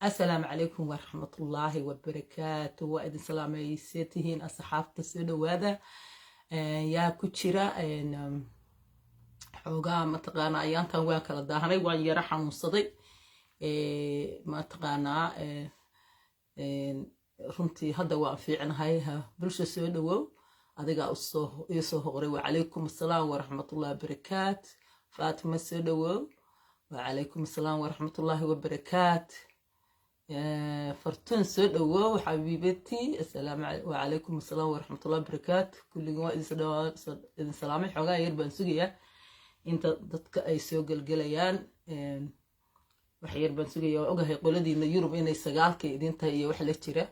السلام عليكم ورحمة الله وبركاته وإذن سلامي سيتهين أصحاب تسودو هذا يا كتشرا حوغا ما تقانا أيان تنوان كلا داهني وان يرحى مصدي ما تقانا runtii hadda waan fiicanahay bulsho soo dhawow adiga isoo horay وعليكم السلام ورحمة الله وبركاته فاطمة soo dhawow وعليكم السلام ورحمة الله وبركاته فرتون سود أوه حبيبتي السلام وعليكم السلام ورحمة الله وبركاته كل جوا إذا سلامي حاجة يربى نسوقيا أنت ضدك أي سوق الجليان وحير بنسوقيا وأجه يقول لي إن يوروب إن يسجل كي أنت هي وحلة ترى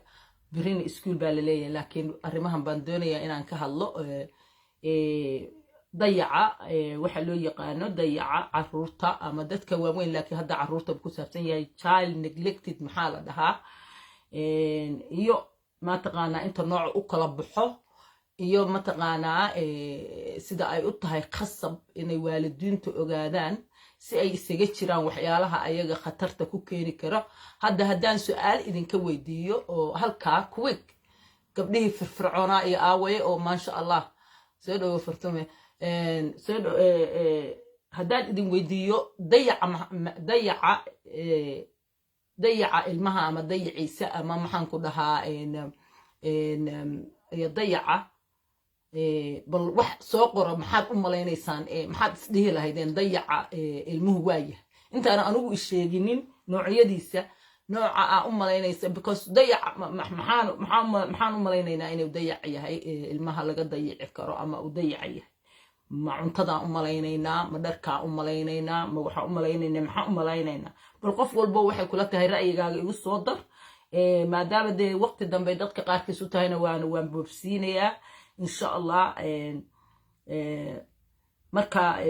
برين سكول بالليل لكن أرمهم بندونيا إن عنك هلا ضيعة وحلو يقانو ضيعة عرورتا أما دتك وين لكن هذا عرورتا بكسرتين يا child neglected محالة ده يو ما تقانا أنت نوع أقلب بحه يو ما تقانا سيدا أي أطهي خصب إن والدين تأجادان سأي سجتشران وحيالها أيجا خطرت كوكيري كرا هذا هدان سؤال إذا كويديو أو هالكا كويك قبله في فرعوناء آوي أو ما شاء الله سيدو فرتومي سيد هداد إذن ويديو ضيع المها أما ضيع عيسى أما محن كلها يضيع بل وح سوقر محاد لين إنسان محاد سديه لهيدين ضيع المهواية أنت أنا أنو الشيء نوعية ديسة نوع لين إنسان because ضيع محان لين إنه ضيع هاي المها لقى ضيع كرو أما وضيع ما عنتدا أملاينينا ما دركا أملاينينا ما وح أملاينينا ما ح أملاينينا بالقف والبو وحي كلها تهي رأي جاي يصدر ما دام ده وقت دم بيدك قارك سوتهنا وان بفسينيا إن شاء الله مركا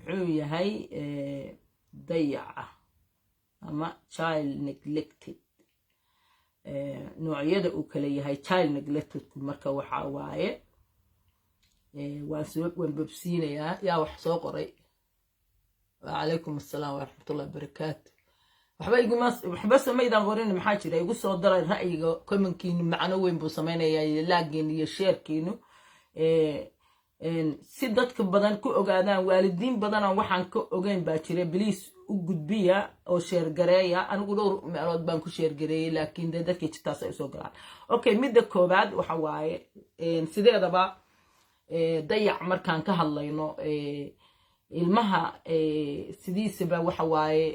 هاي ضيعة أما child neglected نوعية أوكلية هاي child neglected مركا وحاواية واسوق وانببسينة يا وحصوق رأي وعليكم السلام ورحمة الله وبركاته وحبس ما إذا غورين محاجرة يقول صدر الرأي كمن كينو معنوين بوسمينة يا لاقين يا شير كينو si dadka badan ku ogaadaan waalidiin badan waxaan ka ogeyn baa jiray biliis u gudbiya oo sheer gareeya anigu dhowr meelood baan ku sheer gareeyay laakiin dadka jitaas ay soo galaan okay midda koobaad waxa waaye sideedaba dayac markaan ka hadlayno ilmaha sidiisaba waxa waaye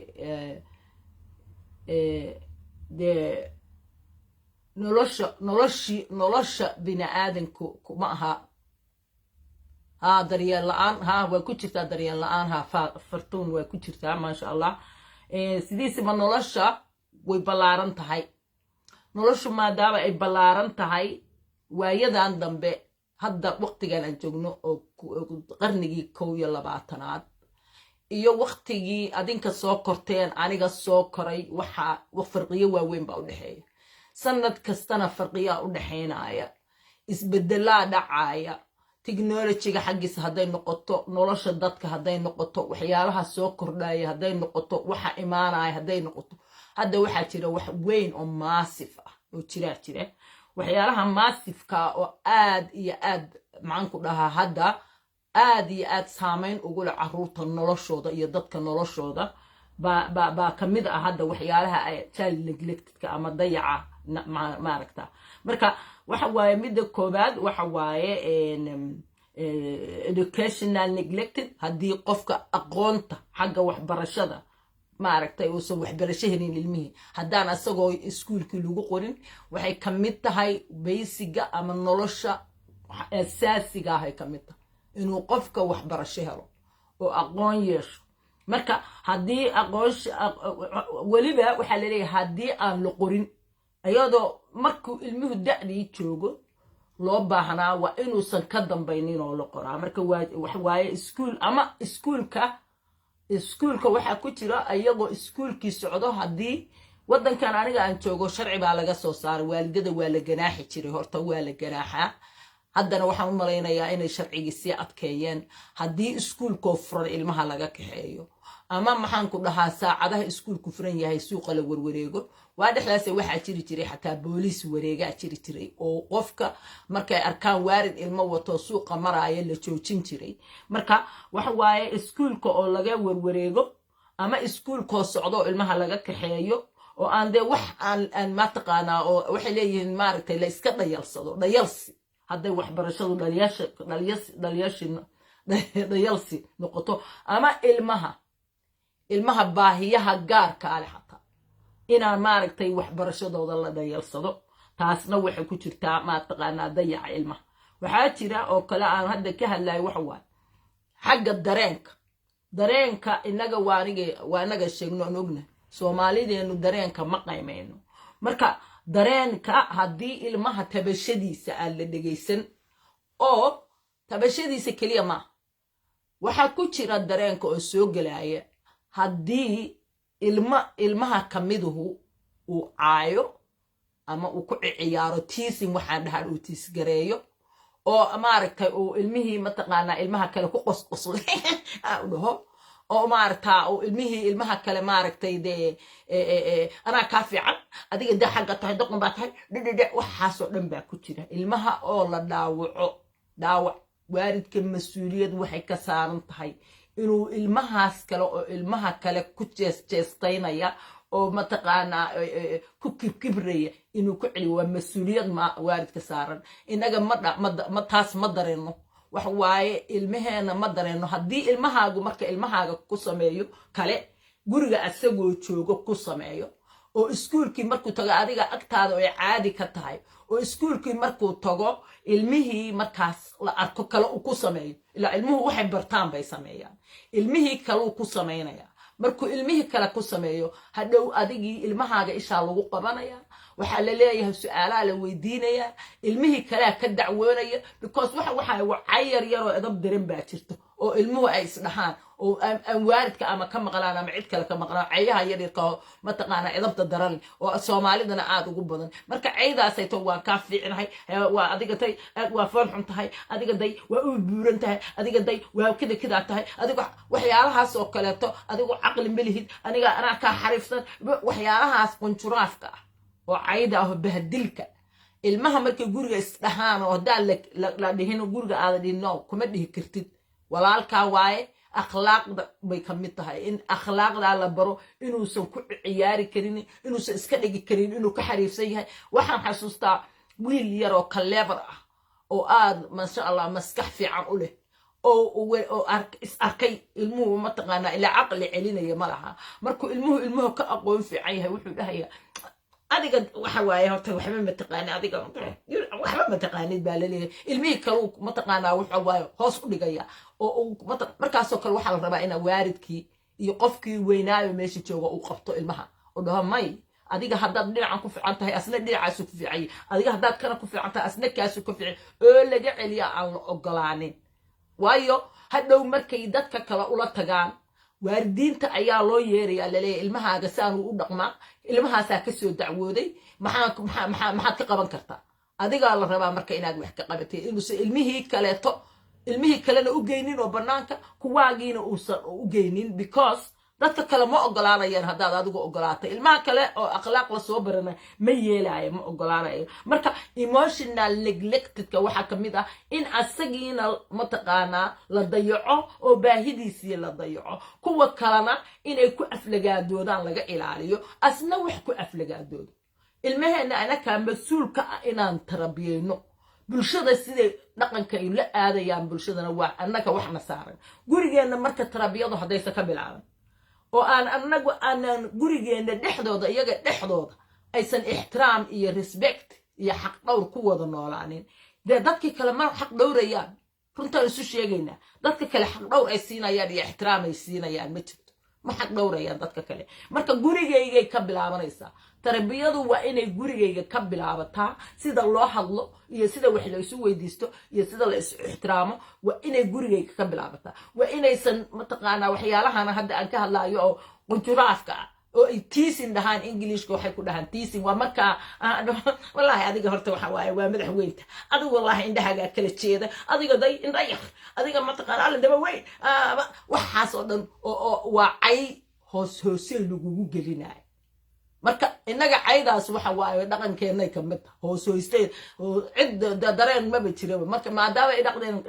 de nolosha bini'aadanku ma aha دريان الآن وكتشرت دريان الآن فرتون وكتشرت ما شاء الله سديس من نلاشة ويبلارن تهاي نلاشة ما دام أي بلارن تهاي ويدان دم هذا وقت جانا جوجنو قرني كو يلا بعتناد iyo waqtigii adinka soo korteen aniga soo koray waxa farqiyo waaweyn baa u dhaxeeya sanad kastana farqiyo u dhaxeynaya isbeddelaa dhacaya technology xaqiisa haday noqoto nolosha dadka haday noqoto waxyaalaha soo kordhaya haday noqoto waxa imaanaya haday noqoto hadda waxa jira wax weyn oo massive ah oo jira waxyaalaha massive ka oo aad iyo aad macaan ku dhaha hadda aad iyo aad saameyn ugu leh caruurta noloshooda iyo dadka noloshooda ba kamid ah hadda waxyaalaha ay child neglected ka ama dayaca ma aragta marka waxa waaye midda koobaad waxa waaye educational neglected haddii qofka aqoonta xagga waxbarashada ma aragtay oo soo waxbarasho helin ilmihi haddaan asagoo iskuulkii lagu qorin waxay ka mid tahay basiga ama nolosha asaasiga ah ay ka mid tahay inuu qofka waxbarasho helo oo aqoon yeesho marka haddii aqoon waliba waxa la leeyahay haddii aan la qorin ayadoo markuu ilmuhu da'dii joogo loo baahnaa waa inuusan ka dambaynin oo la qoraa marka wax waaye iskuul ama iskuulka waxa ku jira ayagoo iskuulkii socdo haddii waddankan aniga aan joogo sharci baa laga soo saaray waalidada waa la ganaaxi jiray horta waa la ganaaxaa haddana waxaan u malaynayaa inay sharcigii sii adkeeyeen haddii iskuulkoo furan ilmaha laga kaxeeyo ama maxaan ku dhahaa saacadaha iskuulku furan yahay suuqa la warwareego waa dhexdaas waxaa jiri jiray xataa booliis wareegaa jiri jiray oo qofka markay arkaan waarid ilmo wato suuqa maraya la joojin jiray marka waxa waaye iskuulka oo laga warwareego ama iskuulkoo socdo ilmaha laga kaxeeyo oo aan dee wax aan ma taqaanaa oo waxay leeyihiin maaragtay la iska dhayalsado dhayalsi hadday waxbarashadu dhayalsi noqoto ama ilmaha baahiyaha gaarka ale xataa inaan maaragtay waxbarashadooda la dhayalsado taasna waxay ku jirtaa ma taqaanaa dayaca ilmaha waxaa jira oo kale aan hadda ka hadlayo waxa waaye xagga dareenka inaga waa inaga sheegno aan ogna soomaalideenu dareenka ma qaymayno marka dareenka haddii ilmaha tabashadiisa aan la dhegaysan oo tabashadiisa keliya maaha waxaa ku jira dareenka oo soo gelaya haddii ilmaha kamiduhu uu caayo ama uu ku ciyaaro tiisin waxaan dhahaan uu tiisgareeyo oo maaragtay uu ilmihii mataqaanaa ilmaha kale ku qosqoslo u dhaho oo maaragtaa uu ilmaha kale maaragtay dee anaa kaa fiican adiga dee xagga tahay doqon baa tahay dhidhidhe waxaasoo dhan baa ku jira ilmaha oo la dhaawac waalidka mas-uuliyad waxay ka saaran tahay inuu ilmahaas kale oo ilmaha kale ku jeestaynaya oo mataqaanaa ku kibraya inuu ku celiyo waa mas-uuliyad waalidka saaran inaga taas ma dareeno wax waaye ilmaheena ma dareeno haddii ilmahaagu marka ilmahaaga ku sameeyo kale guriga asagoo joogo ku sameeyo oo iskuulkii markuu tago adiga agtaada ay caadi ka tahay oo iskuulkii markuu tago ilmihii markaas la arko kale uu ku sameeyo ilaa ilmuhu waxay bartaan bay sameeyaan ilmihii kale uu ku sameynaya markuu ilmihii kale ku sameeyo hadhow adigii ilmahaaga ishaa lagu qabanaya waxaa la leeyahay su'aalaha la weydiinaya ilmihii kalea ka dacwoonaya because waxa cayar yaroo edab daran baa jirto oo ilmuhu ay isdhahaan oo aan waalidka ama ka maqlaan ama cid kale ka maqlaan cayaha yaryarka mataqaana edabta daran oo soomaalidana aad ugu badan marka caydaasay to waan kaa fiicinahay waa adiga tay waa fool xun tahay adiga day waa u buuran tahay adiga day waa kida tahay adiga waxyaalahaas oo kaleeto adigu caqli malihid aniga anaa kaa xariifsan waxyaalahaas qunjuraafka ah oo cayda ah bahdilka ilmaha markay guriga isdhahaan oo hadaa la dhihin guriga aada dhino kuma dhihi kartid walaalkaa waaye akhlaaqda bay ka mid tahay in akhlaaqdaa la baro inuusan ku ciyaari karin inuusan iska dhigi karin inuu ka xariifsan yahay waxaan xasuustaa wiil yar oo kaleebar ah oo aad masha allah maskax fiican u leh oo is arkay ilmuhu mataqaanaa ilaa caqli celinaya ma laha markuu ilmuhu ka aqoon fiican yahay wuxuu dhahayaa adiga waxa waaye horta waxba ma taqaanid adiga waxba ma taqaanid baa la leeyahay ilmihii kale ma taqaanaa waxa waaye hoos u dhigaya oo markaasoo kale waxaa la rabaa inaa waalidkii iyo qofkii weynaayo meesha jooga uu qabto ilmaha oo dhaho may adiga haddaad dhinacan ku fiican tahay asna dhinacaasu ku fiicay adiga haddaad kana ku fiican tahay asna kaasu ku fiicay oo laga celiya aan la ogolaanin waayo hadhow markay dadka kale ula tagaan waalidiinta ayaa loo yeerayaa laleeyahay ilmahaaga saanu u dhaqmaa ilmahaasaa ka soo dacwooday maxaad ka qaban kartaa adigaa la rabaa marka inaad wax ka qabatay inuusan ilmihii kalena u geynin oo bannaanka kuwaagiina uusan u geynin because dadka kale ma ogolaanayaan haddaad adigu ogolaatay ilmaha kale oo akhlaaq la soo barana ma yeelaayo ma ogolaanayo marka emotional neglectedka waxaa ka mid ah in asagiina mataqaanaa la dayaco oo baahidiisii la dayaco kuwa kalena inay ku aflagaadoodaan laga ilaaliyo asna wax ku aflagaadoodo ilmaheena anakaa mas-uulka ah inaan tarbiyeyno bulshada siday dhaqanka ay la aadayaan bulshadana waa annaga waxna saaran gurigeenna marka tarbiyadu haddaysa ka bilaaban oo anagu aanan gurigeena dhexdooda iyaga dhexdooda aysan ixtiraam iyo respect iyo xaq dhowr ku wada noolaanin dee dadkii kale ma xaq dhowrayaan runtaan isu sheegaynaa dadka kale xaq dhowr ay siinayaan iyo ixtiraam ay siinayaan ma jirto ma xaq dhowrayaan dadka kale marka gurigaygay ka bilaabanaysaa tarbiyadu waa inay gurigayga ka bilaabataa sida loo hadlo iyo sida wax la isu weydiisto iyo sida la isu ixtiraamo waa inay gurigayga ka bilaabataa waa inaysan mataqaanaa waxyaalahana hadda aan ka hadlaayo oo qunjuraafka ah oo ay teasing dhahaan Englishka waxay ku dhahaan teasing waa marka wallahi adiga horta waxa waaye waa madaxweynta adiga wallahi indhahaga kala jeeda adiga day indhayar adiga ma taqaan alla daba weyn waxaas oo dhan oo waa cay hoose lagugu gelinayo marka inaga caydaas waxa waaye dhaqankeena kamid hoosteed cid dareen ma jiro marka maadaama ay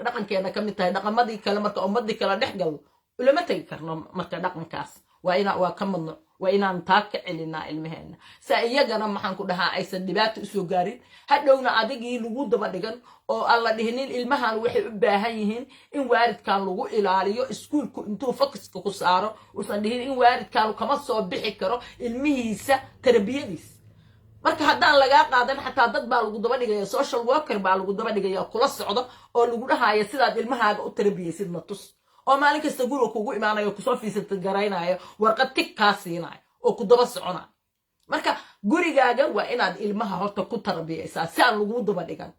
dhaqankeena kamid tahay dhaqamadii kale marka ummadii kale dhex gal ulama tagi karno marka dhaqankaas waa ka madno waa inaan taa ka celinaa ilmaheena saa iyagana maxaan ku dhahaa aysan dhibaato usoo gaarin hadhowna adigii lagu daba dhigan oo aan la dhihinin ilmahan waxay u baahan yihiin in waalidkan lagu ilaaliyo iskuulku intuu focuska ku saaro uusan dhihin in waalidkan kama soo bixi karo ilmihiisa tarbiyadiis marka haddaan lagaa qaadan xataa dad baa lagu daba dhigaya social worker baa lagu daba dhigaya kula socdo oo lagu dhahaya sidaad ilmahaaga u tarbiyaysid na tus oo maalin kasta guriga kugu imaanayo kusoo fiisata garaynayo warqad tig kaa siinayo oo ku daba soconayo marka gurigaaga waa inaad ilmaha horta ku tarbiyaysaa si aan lagu daba dhigan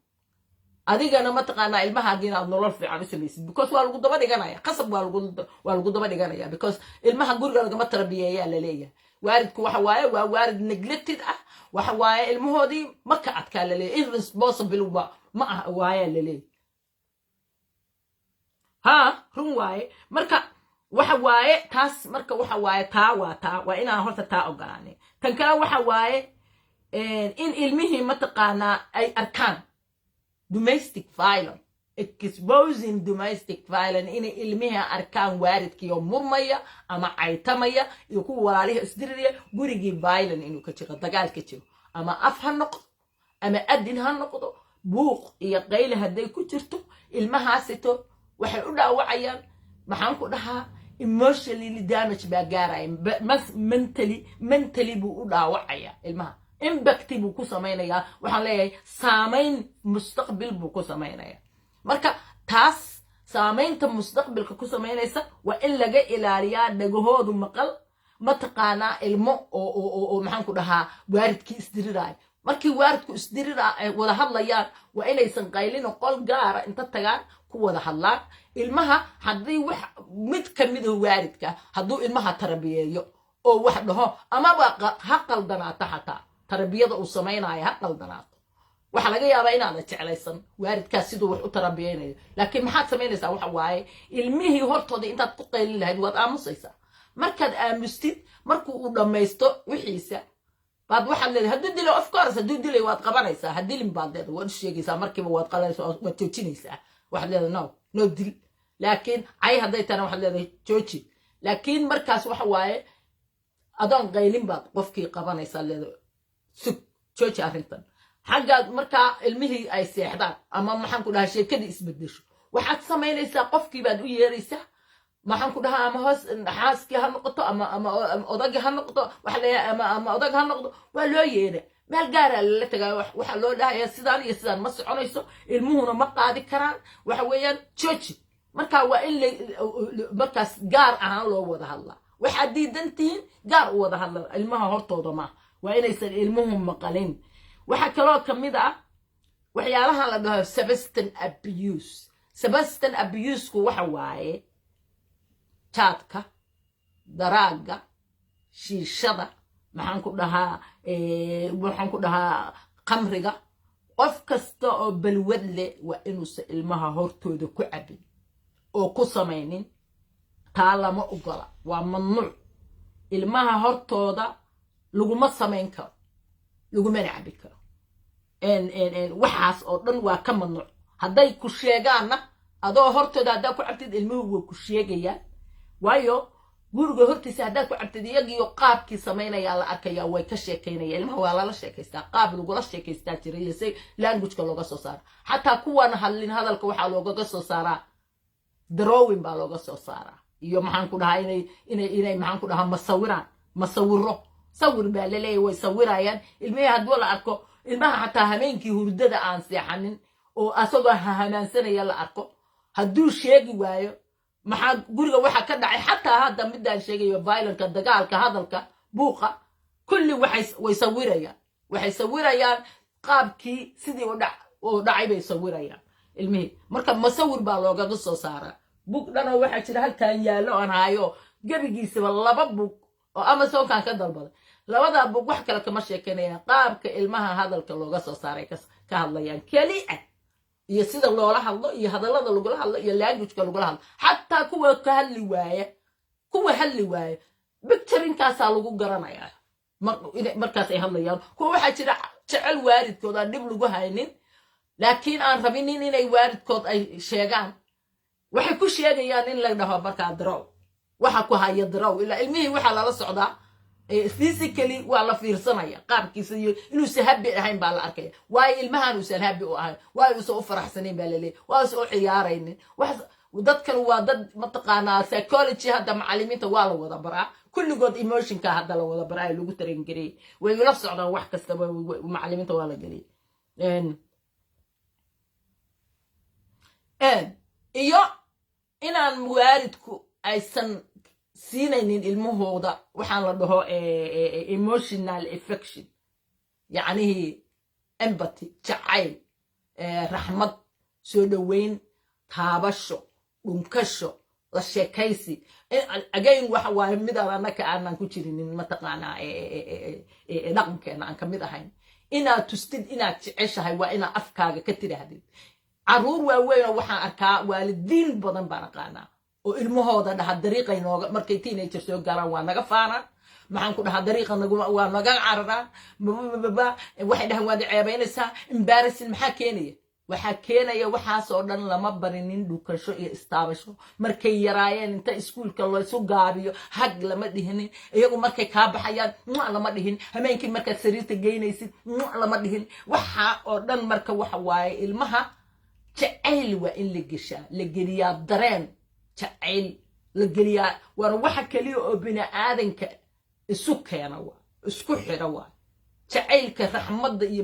adigana ma taqaanaa ilmahaaga inaad nolol fiican u samaysid because waa lagu daba dhiganaya qasab waa lagu daba dhiganaya because ilmaha guriga lagama tarbiyeeyaa laleeyahay waalidku waxa waaye waa waalid neglected ah waxa waaye ilmahoodii ma ka adkaa laleeyahay irresponsible ma ah waayaa laleeyahay run waaye marka waxa waaye taas marka waxa waaye taa waa inaan horta taa ogolaanay tan kale waxa waaye in ilmihii mataqaanaa ay arkaan domestic violence exposing domestic violence inay ilmihii arkaan waalidkiioo murmaya ama caytamaya iyo kuwa walaalihi isdiriraya gurigii violence inuu ka jiro dagaal ka jiro ama af ha noqdo ama adin ha noqdo buuq iyo qayle hadday ku jirto ilmahaasito waxay u dhaawacayaan maxaan ku dhahaa emotionally damage baa gaaraya mentally buu u dhaawacaya ilmaha impact buu ku samaynayaa waxaan leeyahay saamayn mustaqbal buu ku samaynayaa marka taas saamaynta mustaqbalka ku samaynaysa waa in laga ilaaliyaa dhagahoodu maqal mataqaanaa ilmo oo maxaan ku dhahaa waalidkii isdiriraayo markii waalidku isdiriraa ay wada hadlayaan waa inaysan qaylino qol gaara inta tagaan ku wada hadlaan ilmaha haddii wax mid ka mid ah waalidka hadduu ilmaha tarbiyeeyo oo wax dhaho amaba ha qaldanaato xataa tarbiyada uu samaynayo ha qaldanaato waxa laga yaabaa inaad jeclaysan waalidkaas siduu wax u tarbiyeynayo laakiin maxaad samaynaysaa waxa waaye ilmihii hortooda intaad ku qaylin lahayd waad aamusaysaa markaad aamustid markuu uu dhammaysto wixiisa baad waxaad leedahay hadduu dilo of course hadduu dilay waad qabanaysaa hadilin baad leedahay waad u sheegaysaa markiiba waad qalanaysaa waad joojinaysaa waxaad leedahay no dil laakiin cay hadday tana waxaad leedahay jooji laakiin markaas waxa waaye adoon qaylin baad qofkii qabanaysaa leedahay sug jooji arrintan xaggaad markaa ilmihii ay seexdaan ama maxaan ku dhahaa sheekadii isbedesho waxaad samaynaysaa qofkii baad u yeeraysaa maxaan ku dhahaa ama hoos xaaskii ha noqoto ama odagii ha noqoto waxa leeyahay ama odag ha noqdo waa loo yeera meel gaaraa lala tagaa waxaa loo dhahayaa sidaan iyo sidaan ma soconayso ilmuhuna ma qaadi karaan waxa weeyaan jooji markaa waa in markaas gaar ahaan loo wada hadlaa waxaad diidan tihiin gaar u wada hadla ilmaha hortooda maaha waa inaysan ilmuhu maqalin waxaa kaloo ka mid ah waxyaalaha la dhaho substance abuse-ku waxa waaye jaadka daraaga shiishada maxaan ku dhahaa qamriga qof kasta oo balwad leh waa inuusan ilmaha hortooda ku cabin oo ku samaynin taa lama ogola waa mamnuuc ilmaha hortooda laguma samayn karo lagumana cabi karo waxaas oo dhan waa ka mamnuuc hadday ku sheegaanna adoo hortooda haddaa ku cabtid ilmuhu waa ku sheegayaan waayo guriga hortiisa haddaad ku cabtid iyagiyo qaabkii samaynayaa la arkayaa way ka sheekaynaya ilmaha waa lala sheekaystaa qaab lagula sheekaystaa jira iyo si languageka looga soo saara xataa kuwan hadlin hadalka waxaa loogaga soo saaraa drawing baa looga soo saaraa iyo maxaan ku dhahaa inay maxaan ku dhahaa masawiro sawir baa laleeyahay way sawirayaan ilmihii hadduu la arko ilmaha xataa habeenkii hurdada aan seexanin oo asagoo hanaansanaya la arko hadduu sheegi waayo maxaa guriga waxa ka dhacay xataa hadda midaan sheegayo violence dagaalka hadalka buuqa kulli way sawirayaan qaabkii sidii oo dhacay bay sawirayaan ilmihii marka masawir baa loogaga soo saaraa bug dhanoo waxaa jira halkan yaallo aan hayo gebigiisaba 2 bug oo Amazon kan ka dalbaday labada bug wax kale kama sheekanayaan qaabka ilmaha hadalka looga soo saaray ka hadlayaan kaliya iyo sida loola hadlo iyo hadallada lagu hadlo iyo language-ka lagu hadlo hatta kuwa ka hadli waaya picture-inkaas lagu garanayaa markaas ay hadlayaan kuwa waxa jira jecel waalidkooda dib lagu haynin laakiin aan rabinin inay waalidkood ay sheegaan waxay ku sheegayaan in la dhaho markaa draw waxa ku haya draw ila ilmihii waxa lala socdaa physically waa la fiirsanaya qaabkiisa iyo inuu sahabi ahayn baa la arkaya waa ilmahan uu sahabi u ahayn waa uu soo faraxsaneen baa la leeyahay waa soo ciyaaraynin wax dadkan waa dad mataqaanaa psychology hadda macallimiinta waa la wada baraa kulligood emotionka hadda la wada baraa lagu tarin gareey way la socdaan wax kasta macallimiinta waa la galiyay iyo inaan waalidku aysan siinaynin ilmahooda waxaan la dhaho emotional affection yacni empathy jacayl raxmad soo dhaweyn taabasho dhunkasho la sheekaysi again waxa waaye midaan annaka aanan ku jirinin mataqaanaa dhaqankeena aan ka mid ahayn inaad tustid inaad jeceshahay waa inaad afkaaga ka tidhaahdid caruur waaweyn waxaan arkaa waalidiin badan baan aqaanaa oo ilmahooda dhaha dariiqay nooga markay teenager soo gaaraan waa naga faanaan maxaan ku dhahaa dariiqa waa naga cararaan waxay dhahaan waad ceebaynaysaa embarrassing maxaa keenaya waxaa keenaya waxaasoo dhan lama barinin dhukasho iyo istaabasho markay yaraayeen inta iskuulka laysu gaabiyo hag lama dhihinin iyagu markay kaa baxayaan lama dhihin hameenkii markaad sariirta geynaysid lama dhihin waxa oo dhan marka waxa waaye ilmaha jacayl waa in la geliyaa dareen jacayl la geliyaa waana waxa kaliya oo bini'aadanka isu keena waa isku xidha waa jacaylka raxmadda iyo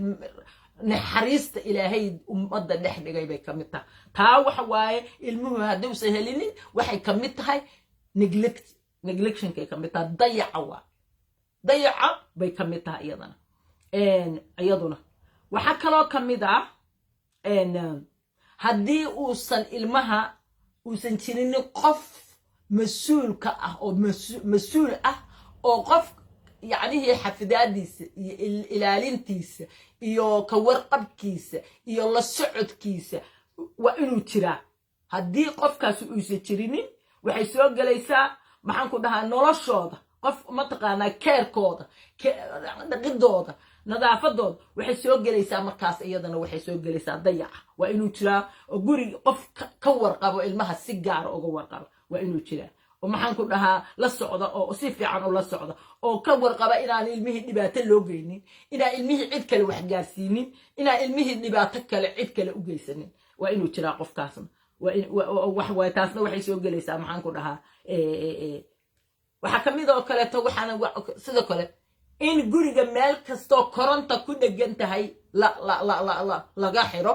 naxariista ilaahay ummadda dhex dhigay bay ka mid tahay taa waxa waaye ilmuhu hadduusan helinin waxay ka mid tahay neglectionkay ka mid tahay dayaca bay ka mid tahay iyaduna waxaa kaloo ka mid ah haddii uusan ilmaha uusan jirinin qof mas-uulka ah oo mas-uul ah oo qof yacnihii xafidaadiisa iyo ilaalintiisa iyo ka warqabkiisa iyo la socodkiisa waa inuu jiraa haddii qofkaasi uusan jirinin waxay soo gelaysaa maxaan ku dhahaa noloshooda qof mataqaanaa keerkooda dhaqidooda nadaafadooda waxay soo gelaysaa markaas iyadana waxay soo gelaysaa dayaca waa inuu jiraa oo guriga qof ka warqabo ilmaha si gaara uga warqabo waa inuu jiraa oo maxaan ku dhahaa la socda oo si fiican ula socda oo ka warqaba inaan ilmihii dhibaato loo geynin inaan ilmihii cid kale wax gaarsiinin inaan ilmihii dhibaato kale cid kale u geysanin waa inuu jiraa qofkaasna waa taasna waxay soo gelaysaa maxaan ku dhahaa waxaa ka mid oo kaleeto waxaana sidoo kale in guriga meel kastoo koronta ku dhegan tahay laga xiro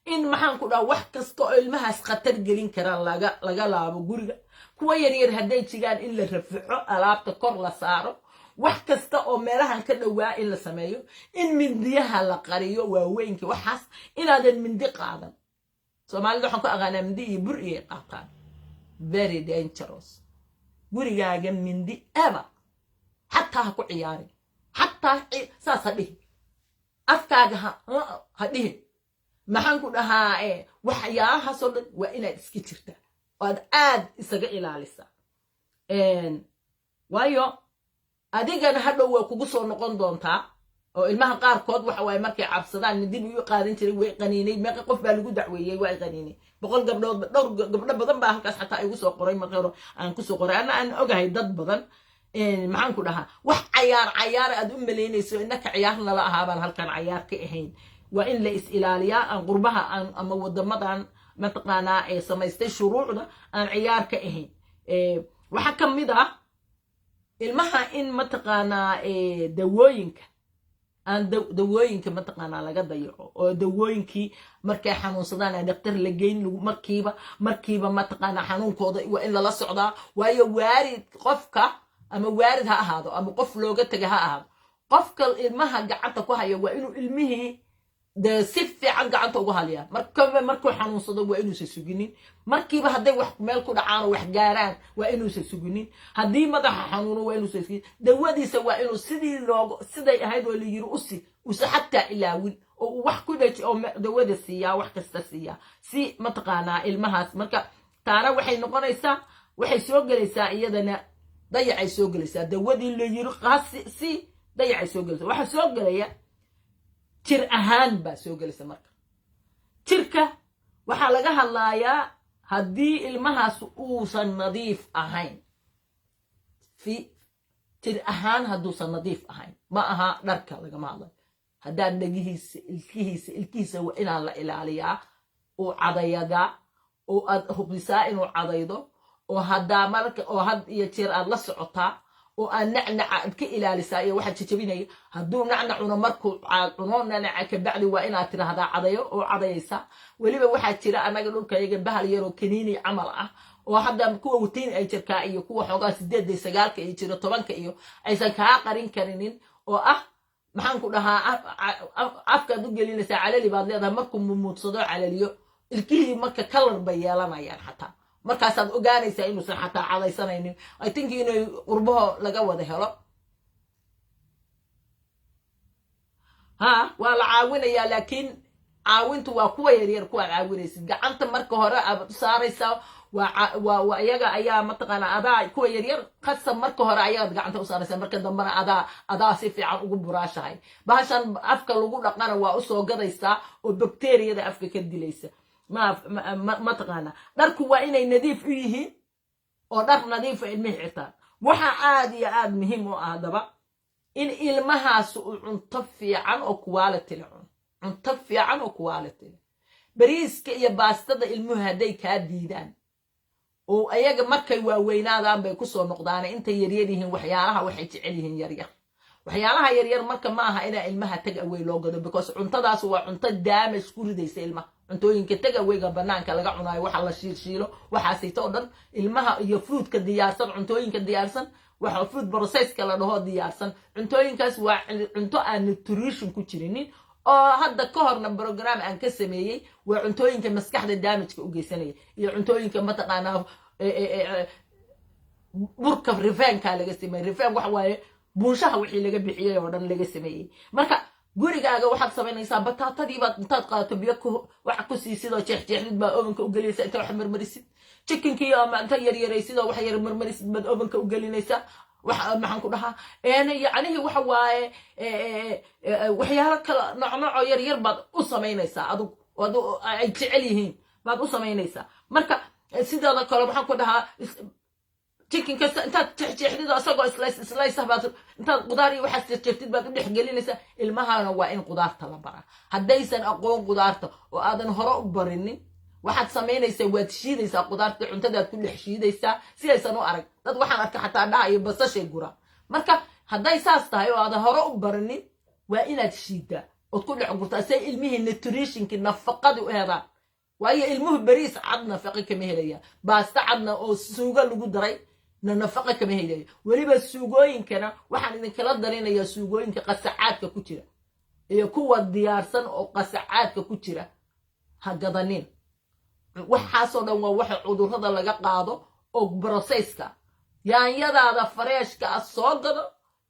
in maxaan ku dhahaa wax kasta oo ilmahaas khatar gelin karaan laga laabo guriga kuwa yaryar hadday jigaan in la rafaco alaabta kor la saaro wax kasta oo meelahan ka dhowaa in la sameeyo in mindiyaha la qariyo waaweynka waxaas inaadan mindi qaadan soomaalida waxaan ku aqaanaa mindi iyo bur iyay qaataan very dangerous gurigaaga mindi eba xataa ha ku ciyaarin xataa saas ha dhihin afkaaga ha dhihin maxaan ku dhahaa waxyaalahaasoo dhan waa inaad iska jirtaa oad aad isaga ilaalisaa waayo adigana hadhow way kugu soo noqon doontaa oo ilmaha qaarkood waxa waaye markay cabsadaan dib u qaadan jiray way qaniinay meeqa qof baa lagu dacweeyey waa qaniinay 100 gabdhood dhowr gabdho badan baa halkaas xataa igu soo qoray markii hore aan ku soo qoray aan ogahay dad badan maxaan ku dhahaa wax cayaar aad u maleynayso innaka ciyaar nala ahaabaan halkan cayaar ka ahayn waa in la is ilaaliyaa aan qurbaha ama wadamadan mataqaanaa samaystay shuruucda aan ciyaar ka ahayn waxa ka mid ah ilmaha in mataqaanaa dawooyinka aan dawooyinka mataqaanaa laga dayaco oo dawooyinkii markay xanuunsadaan aan dhaqtar la geyn markiiba mataqaanaa xanuunkooda waa in lala socdaa waayo waarid qofka ama waarid ha ahaado ama qof looga taga ha ahaado qofka ilmaha gacanta ku haya waa inuu ilmihii de si fiican gacanta ugu halyaa markuu xanuunsado waa inuusan suginin markiiba hadday wax meel ku dhacaan oo wax gaaraan waa inuusan suginin haddii madaxa xanuuno waa inuusan suginin dawadiisa waa inuu siday ahayd oo la yiri usa xataa ilaawin oo wax ku dhaji oo dawada siiyaa wax kasta siiyaa si mataqaanaa ilmahaas marka taana waxay noqonaysaa waxay soo gelaysaa iyadana dayacay soo gelaysaa dawadii la yiri si dayacay soo gelaysaa waxa soo gelaya jir ahaan baa soo gelaysa marka jirka waxaa laga hadlayaa haddii ilmahaas uusan nadiif ahayn jir ahaan hadduusan nadiif ahayn ma aha dharka lagama hadlayo haddaad dhagihiisa ilkihiisa waa inaan la ilaaliyaa oo cadayadaa oo aad hubisaa inuu cadaydo oo haddaa marka oo had iyo jeer aad la socotaa oo aan nacnaca aad ka ilaalisaa iyo waxa jajabinaya hadduu nacnacuna markuu cuno nacnaca ka bacdi waa inaad tiraahdaa cadayo oo cadayaysa weliba waxaa jira anaga dhulkayaga bahal yaroo kaniini camal ah oo hadda kuwa watiin ay jirkaa iyo kuwa xoogaa 8 9 iyo jiro 10 iyo aysan kaa qarin karinin oo ah maxaan ku dhahaa afkaad u gelinaysaa calali baad leedahay markuu mumuudsado calaliyo ilkihii marka kalar bay yeelanayaan xataa markaasaad ogaanaysaa inuusan xataa cadaysanaynin I think inay qurbaho laga wada helo waa la caawinayaa laakiin caawintu waa kuwa yaryar kuwaad caawinaysid gacanta marka hore aad saaraysaa waa iyaga ayaa mataqaanaa adaa kuwa yaryar qasab marka hore ayaad gacanta u saaraysaa marka dambana adaa si fiican ugu buraashahay bahashan afka lagu dhaqana waa u soo gadaysaa oo bakteeriyada afka ka dilaysa ما تقانا داركو وإني نظيف إيهين أو دار نظيف إلمه عطان وحا عادي عاد مهم وآدبا إن إلمها سؤال عنطفي عن أكوالة العون عنطفي عن أكوالة بريس كي باستدى إلمها دي كاديدان وأياق مركي ووينادان بيكسو نقدانا إنت يريديهن وحيالها وحيتعليهن يريح waxyaalaha yaryar marka ma aha ina ilmaha tag away loo gado because cuntadaas waa cunto damage ku ridaysa ilmaha cuntooyinka tag awayga banaanka laga cunayo waxa la shiilo waxa sayto dhan ilmaha iyo fruitka diyaarsan cuntooyinka diyaarsan waxa food process la dhaho diyaarsan cuntooyinkaas waa cunto aan nutrition ku jirinin oo hadda ka horna program aan ka sameeyay waa cuntooyinka maskaxda damage ka u geysanaya iyo cuntooyinka mataqaanaa burka rifanka laga sameeyay rifan wax waaye buushaha wixii laga bixiyay oo dhan laga sameeyay marka gurigaaga waxaad samaynaysaa bataatadii baad intaad qaadato biyo wax ku siisidoo jeexjeexdid baa ovenka u gelinaysaa inta wax marmarisid chickenkii ama inta yaryaraysid oo wax yar marmarisid baad ovenka u gelinaysaa wax maxaan ku dhahaa yacnihii waxa waaye waxyaalo kala noocnooco yaryar baad u samaynaysaa adigu ay jecel yihiin baad u samaynaysaa marka sidoo kale waxaan ku dhahaa chicken kasta intaad jeexjeexdid asagoo slice baad intaad qudaar iyo waxaad jeexjeexdid baad u dhex gelinaysaa ilmahana waa in qudaarta la baraa haddaysan aqoon qudaarta oo aadan hore u barinin waxaad samaynaysaa waad shiidaysaa qudaarta cuntadaad ku dhex shiidaysaa si aysan u arag dad waxaan arka xataa dhaha iyo basashay guraan marka hadday saas tahay oo aadan hore u barinin waa inaad shiidaa ood ku dhex gurtaa say ilmihii nutritionkii nafaqadii u heedaan waayo ilmuhu bariis cad nafaqa kama helaya baasta cadna oo suugo lagu daray نفقة كما هي وليبا سوغوين كنا waxaan idin kala darinaya suugooyinka qasacaadka ku jira iyo kuwa diyaarsan oo qasacaadka ku jira ha gadanin waxa soo dhan waa waxa cudurrada laga qaado oo processka yaanyadaada freeshka soo gado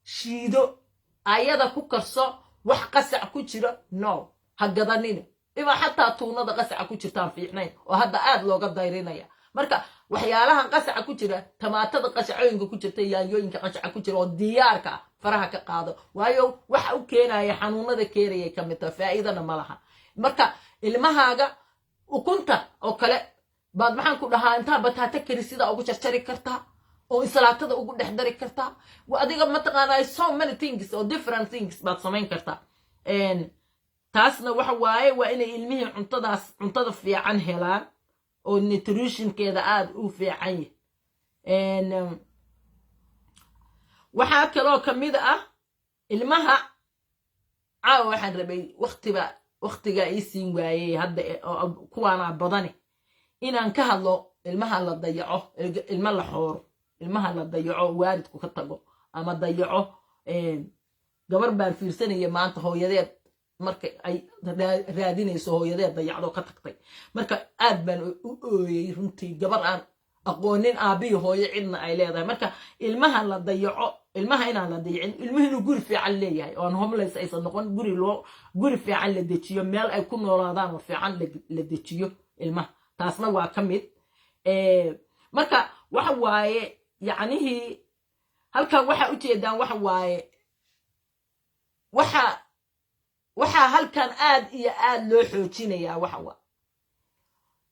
shiido ayada ku karso wax qasac ku jira no ha gadanin ima xataa tuunada qasac ku jirtaan fiicnayn oo hadda aad looga dayrinaya marka waxyaalahan qasaca ku jira tamaatada qasacooyinka ku jirta yaanyooyinka qasaca ku jira oo diyaarka faraha ka qaado waayo waxa u keenaya xanuunada keenaya kamida faa'iidana ma laha marka ilmahaaga ukunta oo kale baad maxaan ku dhahaa inta bataata karisida ugu jarjari kartaa oo islaatada ugu dhex dari kartaa waa adiga ma taqaanay so many things or different things baad samayn kartaa taasna waxa waaye waa inay ilmihii cuntada fiican helaan oo nutrition keeda aad u fiican yahay waxa kale oo kamid ah ilmaha waxaan rabay waqtiga ay siin waayay hadda kuwaana badani inaan ka hadlo ilmaha la dayaco ilma la xooro ilmaha la dayaco waalidku ka tago ama dayaco gabar baan fiirsanaya maanta hooyadeed marka ay raadinayso hooyadeed dayacdo ka tagtay marka aad baan u ooyay runtii gabar aan aqoonin aabihi hooyo cidna ay leedahay marka ilmaha la dayaco ilmaha inaan la dayacin ilmuhu inuu guri fiican leeyahay oo aan homeless aysan noqon guri fiican la dejiyo meel ay ku noolaadaan oo fiican la dejiyo ilmaha taasna waa ka mid marka waxa waaye yacnihii halkan waxa u jeedaan waxa waaye waxaa halkan aad iyo aad loo xoojinayaa waxa waa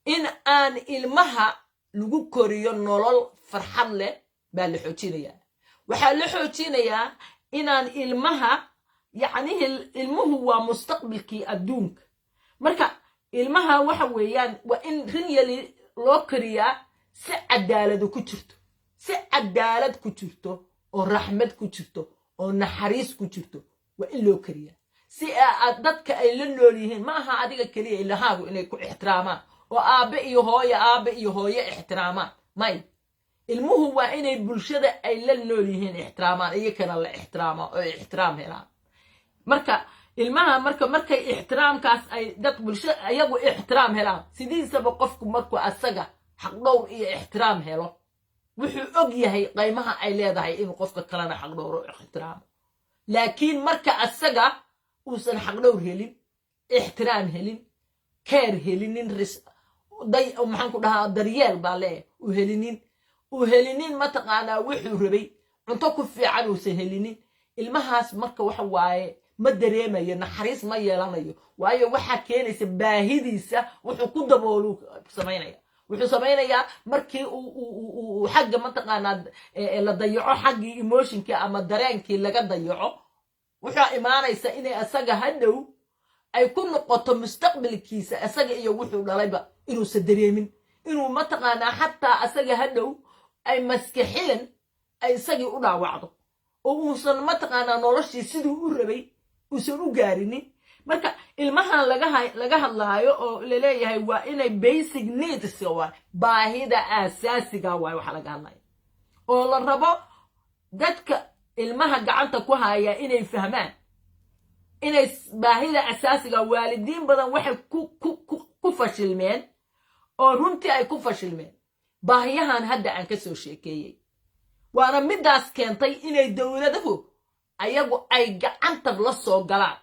in aan ilmaha lagu koriyo nolol farxad leh baa la xoojinayaa waxaa la xoojinayaa inaan ilmaha yacnihi ilmuhu waa mustaqbalkii adduunka marka ilmaha waxa weeyaan waa in rinyali loo koriyaa si cadaalad ku jirto si cadaalad ku jirto oo raxmad ku jirto oo naxariis ku jirto waa in loo koriyaa si aad dadka ay la nool yihiin ma aha adiga kaliya ilahaagu inay ku ixtiraamaan oo aabe iyo hooyo ixtiraamaan may ilmuhu waa inay bulshada ay la nool yihiin ixtiraamaan iyakana la ixtiraamo oo ixtiraam helaan marka ilmaha markay ixtiraamkaas ay dad bulshada ayagu ixtiraam helaan sidiisaba qofku markuu asaga xaqdhowr iyo ixtiraam helo wuxuu og yahay qiimaha ay leedahay inuu qofka kalena xaqdhowro ixtiraamo laakiin marka asaga uusan xaqdhowr helin ixtiraam helin keer helinin maxaan ku dhahaa daryeel baa leeyahay u helinin mataqaanaa wuxuu rabay cunto ku fiican uusan helinin ilmahaas marka waxa waaye ma dareemayo naxariis ma yeelanayo waayo waxaa keenaysa baahidiisa wuxuu ku daboolu samaynaya wuxuu samaynayaa markii uu xagga mataqaanaa la dayaco xaggii emotionkii ama dareenkii laga dayaco wuxuu imaanaysa inay asaga hadhow ay ku noqoto mustaqbalkiisa asaga iyo wuxuu dhalayba inuusan dareemin inuu mataqaanaa xataa asaga hadhow ay maskaxiyan ay isagii u dhaawacdo oo uusan mataqaanaa noloshii siduu u rabay uusan u gaarinin marka ilmahan laga hadlaayo oo laleeyahay waa inay basic needs waa baahida asaasiga waay waxa laga hadlaya oo la rabo dadka ilmaha gacanta ku haya inay fahmaan inay baahida asaasiga waalidiin badan waxay ku fashilmeen oo runtii ay ku fashilmeen baahiyahan hadda aan ka soo sheekeeyey waana midaas keentay inay dowladuhu ayagu ay gacanta la soo galaan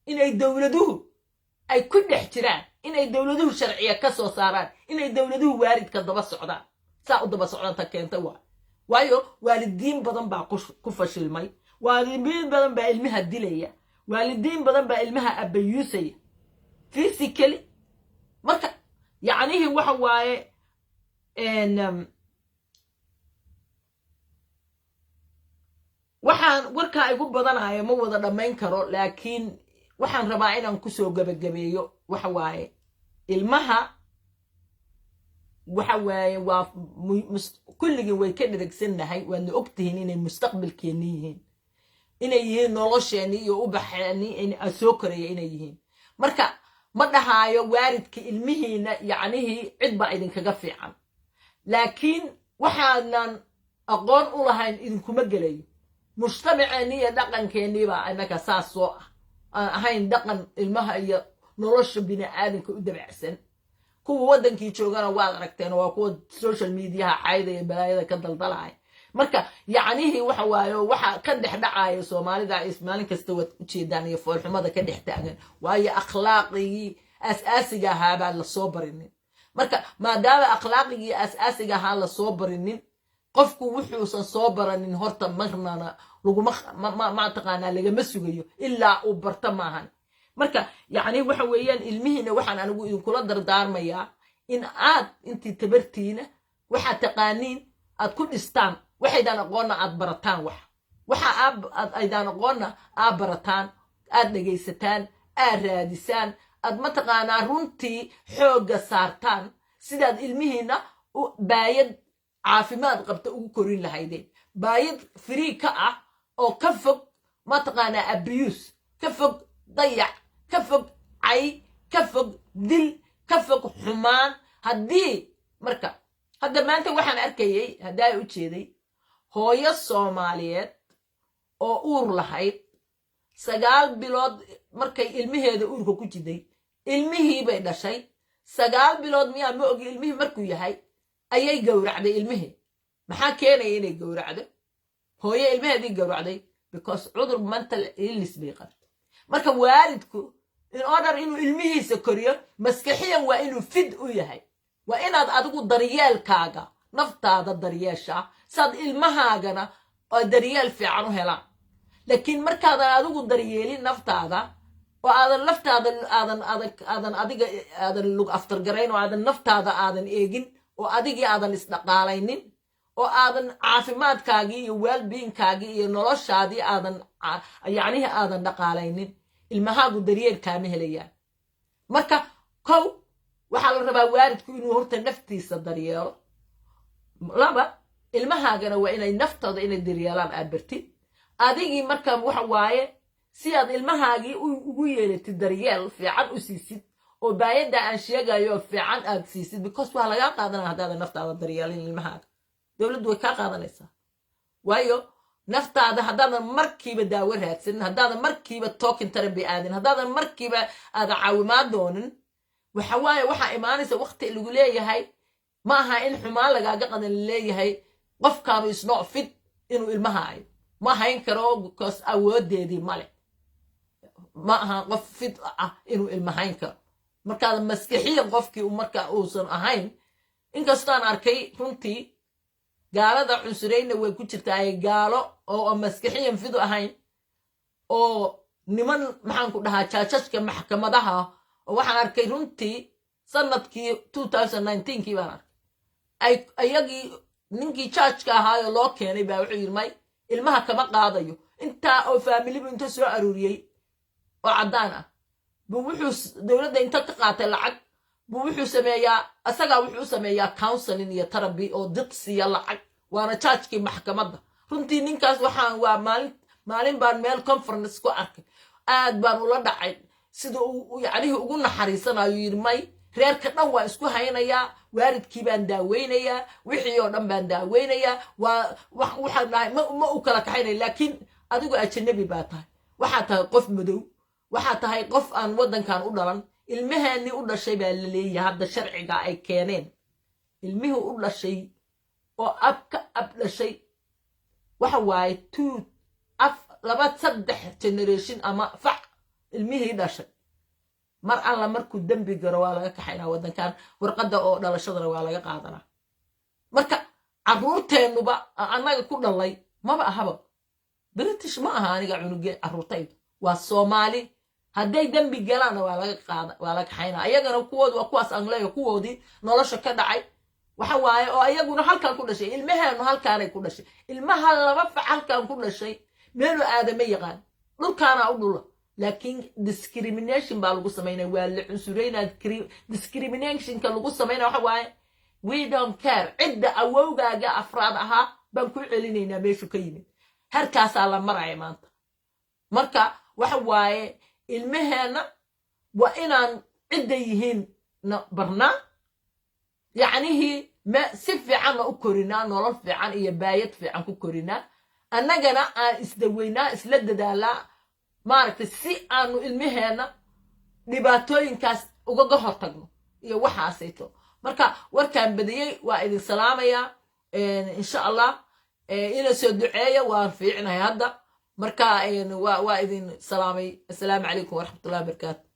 inay dowladuhu ay ku dhex jiraan inay dowladuhu sharciya ka soo saaraan inay dowladuhu waalidka daba socdaan saa u daba socdanta keentay waayo waalidiin badan baa ku fashilmay waalidiin badan baa ilmaha dilaya waalidiin badan baa ilmaha abayuusaya physically marka yacnihii waxa waaye waxaan warkaa igu badanayo ma wada dhammayn karo laakiin waxaan rabaa inaan kusoo gabagabeeyo waxa waaye ilmaha waxa waaye waa kulligii way ka dheragsannahay waadna ogtihiin inay mustaqbalkeenni yihiin inay yihiin nolosheenni iyo ubaxeenni soo koraya inay yihiin marka ma dhahaayo waalidka ilmihiina yacnihii cid baa idinkaga fiican laakiin waxaanan aqoon u lahayn idinkuma gelayo mujtamaceenni iyo dhaqankeennii baa annaka saas soo ah aan ahayn dhaqan ilmaha iyo nolosha bini'aadanka u dabacsan kuwa waddankii joogana waad aragteen waa kuwa social mediaha caayda iyo balaayada ka daldalaya marka yacnihii waxa waaye waxa ka dhex dhacaya soomaalida maalin kasta waad u jeedaan iyo foolxumada ka dhex taagan waayo akhlaaqigii asaasiga ahaa baan lasoo barinin marka maadaama akhlaaqigii asaasiga ahaa lasoo barinin qofku wuxuusan soo baranin horta marnana mataqaanaa lagama sugayo ilaa uu barta maahan marka yacni waxa weeyaan ilmihiina waxaan anigu idinkula dardaarmayaa in aad intii tabartiina waxaad taqaaniin aad ku dhistaan waxaydaan aqoonna aad barataan waxa aydaan aqoonna aad barataan aad dhegaysataan aad raadisaan aad mataqaanaa runtii xoogga saartaan sidaad ilmihiina baayad caafimaad qabta ugu korin lahaydeen baayad free ka ah oo ka fog mataqaanaa abuse ka fog dayac ka fog cay ka fog dil ka fog xumaan haddii marka hadda maanta waxaan arkayay haddaa u jeeday hooyo Soomaaliyeed oo uur lahayd 9 bilood markay ilmaheeda uurka ku jiday ilmihii bay dhashay 9 bilood miyaa ma ogi ilmihii markuu yahay ayay gowracday ilmihii maxaa keenaya inay gowracdo hooyo ilmaheedii gowracday because cudur mental illness bay qabtay marka waalidku in order inuu ilmihiisa koriyo maskaxiyan waa inuu fid u yahay waa inaad adigu daryeelkaaga naftaada daryeesha sad ilmahaagana oo daryeel fiican u helaan laakiin markaadan adigu daryeelin naftaada oo aadan naftaada aadan adiga aadan lug aftargarayn oo aadan naftaada aadan eegin oo adigii aadan isdhaqaalaynin oo aadan caafimaadkaagii iyo well-beingkaagii iyo noloshaadii aadan yacnihii aadan dhaqaalaynin ilmahaagu daryeel kaama helayaan marka kow waxaa la rabaa waalidku inuu horta naftiisa daryeelo laba ilmahaagana waa inay naftooda inay daryeelaan aad bartid adigii marka waxa waaye si aad ilmahaagii ugu yeelatid daryeel fiican u siisid oo baayada aan sheegayo fiican aad siisid because waa laga qaadanaa haddaadan naftaada daryeelin ilmahaaga dowladdu way kaa qaadanaysaa waayo naftaada haddaadan markiiba daawo raadsanin haddaadan markiiba talking therapy aadin haddaadan markiiba aada caawimaad doonin waxa waaye waxaa imaanaysa waqti lagu leeyahay ma aha in xumaan lagaaga qadan leeyahay qofkaanu isnoo fit inuu ilmahaayo ma hayn karo because awoodeedii male ma aha qof fit ah inuu ilmahayn karo markaada maskaxiyan qofkii marka uusan ahayn inkastaan arkay runtii gaalada cunsureyna way ku jirtaa ay gaalo oo maskaxiyan fit u ahayn oo niman maxaan ku dhahaa jaajajka maxkamadaha oo waxaan arkay runtii sanadkii 2019kii baan arkay ayagii ninkii jaajka ahaayoo loo keenay baa wuxuu yidhi may ilmaha kama qaadayo intaa oo faamilibu inta soo aruuriyey oo caddaan ah buu wuxuu dowladda inta ka qaatay lacag buu wuxuu sameeyaa asagaa wuxuu sameeyaa counseling iyo therapy oo diqsiya lacag waana jaajkii maxkamadda runtii ninkaas waxaan waa maalin baan meel conference ku arkay aad baan ula dhacay sida uu yacnihii ugu naxariisanayo yidhi may reerka dhan waa isku haynayaa waalidkii baan daaweynayaa wixii oo dhan baan daaweynayaa waxaan dhahay ma u kala kaxaynaya laakiin adigu ajanabi baa tahay waxaa tahay qof madow waxaa tahay qof aan waddankan u dhalan ilmahaanii u dhashay baa la leeyahay hadda sharciga ay keeneen ilmihii u dhashay oo abka ab dhashay waxa waaye 2 generation ama fac ilmihii dhashay mar alla markuu dembi garo waa laga kaxaynaa waddankan warqadda oo dhalashadana waa laga qaadanaa marka carruurteennuba annaga ku dhalay maba ahaba british ma aha aniga cunuge carruurtaydu waa soomaali hadday dembi galaanna waa laga kaxaynaa ayagana kuwoodu waa kuwaas angleyo kuwoodii nolosha ka dhacay waxa waaye oo ayaguna halkan ku dhashay ilmaheenu halkaanay ku dhashay ilmaha 2 fac halkan ku dhashay meelu aadama yaqaan dhulkaana u dhula laakiin discrimination baa lagu sameynaa waa la cunsureynaa discriminationka lagu sameynaa waxa waaye we don't care cidda awowgaaga afraad ahaa baan ku celinaynaa meeshu ka yimid harkaasaa la maraya maanta marka waxa waaye ilmaheena waa inaan cidda yihiin barnaa yacnihii si fiicanna u korinaa nolol fiican iyo baayad fiican ku korinaa annagana aan isdaweynaa isla dadaalaa maaragtay si aanu ilmaheena dhibaatooyinkaas ugaga hortagno iyo waxaasayto marka warkaan badiyey waa idin salaamayaa insha allah ina soo duceeya waan fiicnahay hadda marka waa idin salaamay assalaamu calaykum waraxmatullahi wabarakaatu